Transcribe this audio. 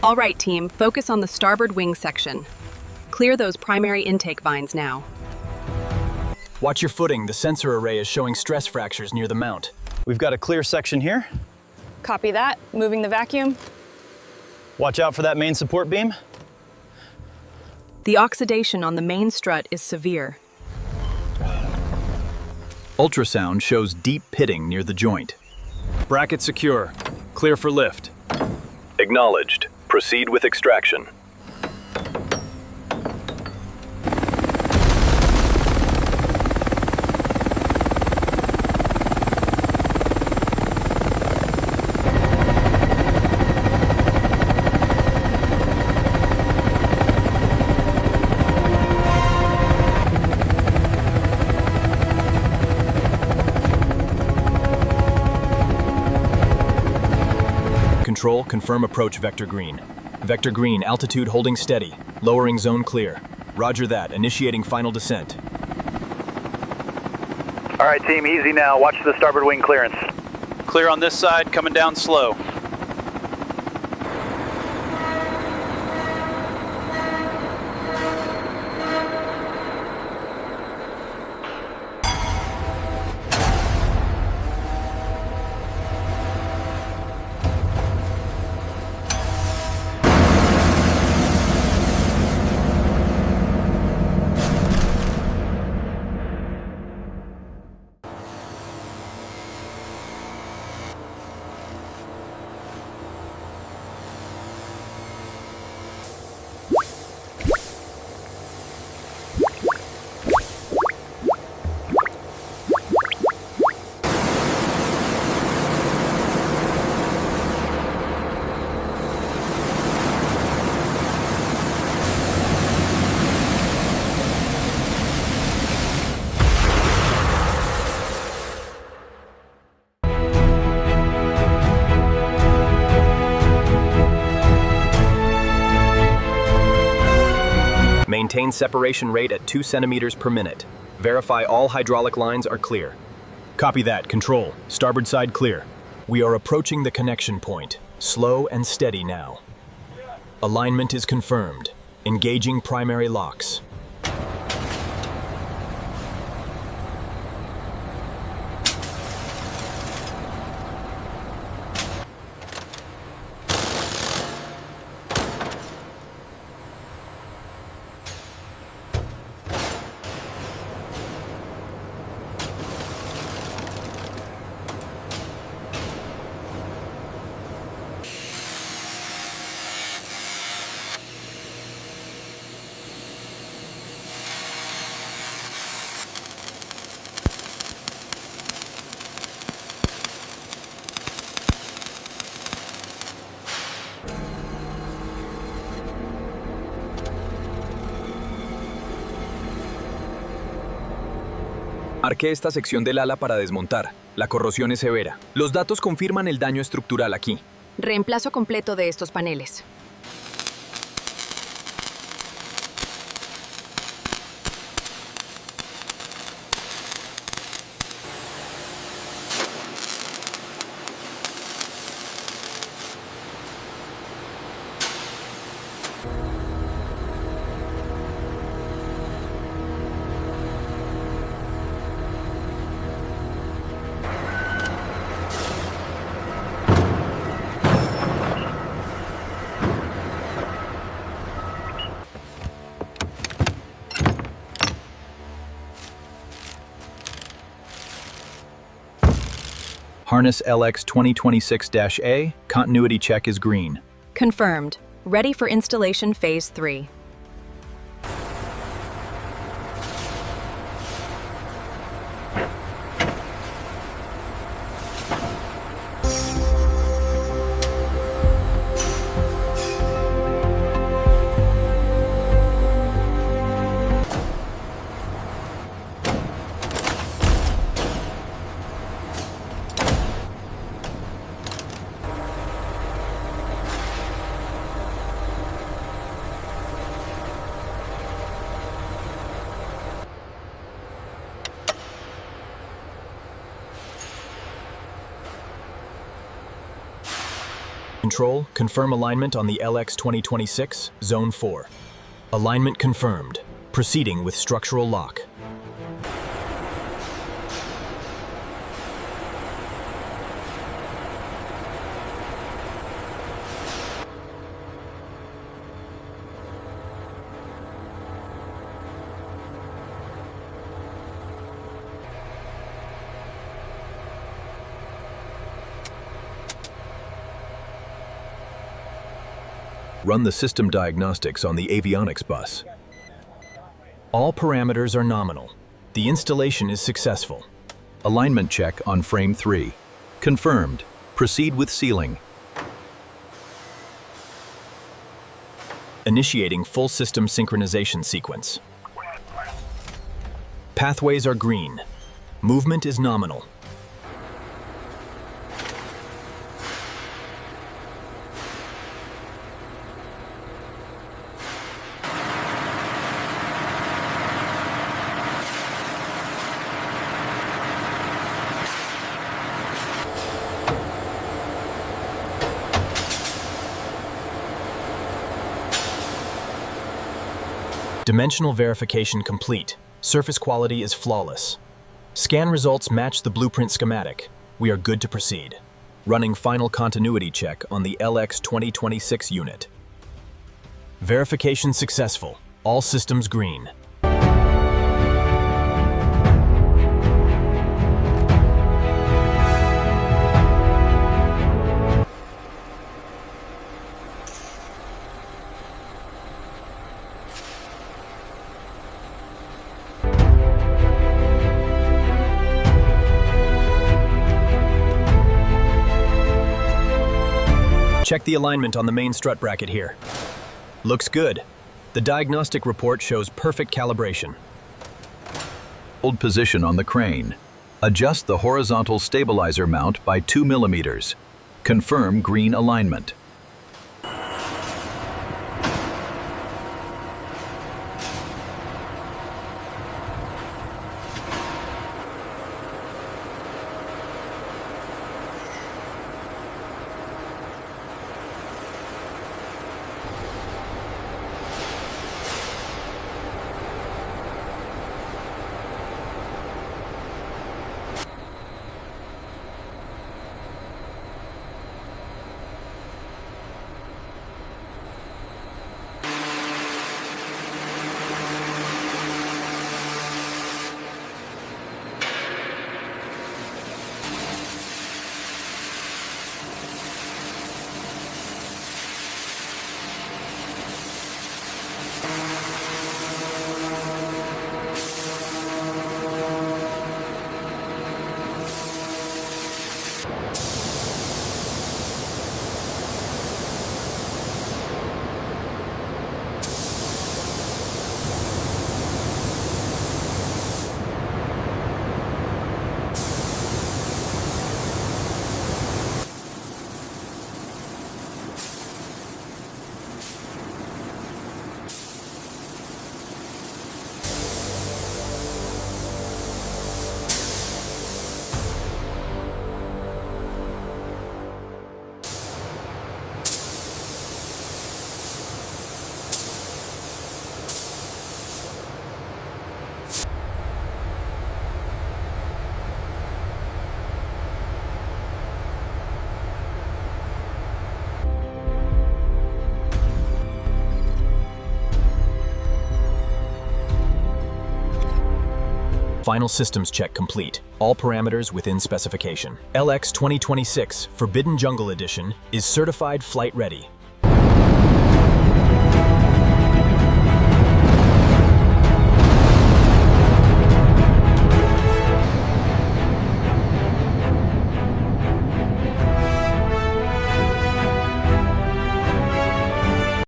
All right, team, focus on the starboard wing section. Clear those primary intake vines now. Watch your footing. The sensor array is showing stress fractures near the mount. We've got a clear section here. Copy that. Moving the vacuum. Watch out for that main support beam. The oxidation on the main strut is severe. Ultrasound shows deep pitting near the joint. Bracket secure. Clear for lift. Acknowledged. Proceed with extraction. Control, confirm approach vector green. Vector green, altitude holding steady. Lowering zone clear. Roger that, initiating final descent. All right, team, easy now. Watch the starboard wing clearance. Clear on this side, coming down slow. Maintain separation rate at 2 centimeters per minute. Verify all hydraulic lines are clear. Copy that, control. Starboard side clear. We are approaching the connection point. Slow and steady now. Alignment is confirmed. Engaging primary locks. Marqué esta sección del ala para desmontar. La corrosión es severa. Los datos confirman el daño estructural aquí. Reemplazo completo de estos paneles. Harness LX 2026-A, continuity check is green. Confirmed. Ready for installation phase 3. Control, confirm alignment on the LX 2026, Zone 4. Alignment confirmed. Proceeding with structural lock. Run the system diagnostics on the avionics bus. All parameters are nominal. The installation is successful. Alignment check on frame 3. Confirmed. Proceed with sealing. Initiating full system synchronization sequence. Pathways are green. Movement is nominal. Dimensional verification complete. Surface quality is flawless. Scan results match the blueprint schematic. We are good to proceed. Running final continuity check on the LX 2026 unit. Verification successful. All systems green. Check the alignment on the main strut bracket here. Looks good. The diagnostic report shows perfect calibration. Hold position on the crane. Adjust the horizontal stabilizer mount by 2 millimeters. Confirm green alignment. Final systems check complete. All parameters within specification. LX 2026 Forbidden Jungle Edition is certified flight ready.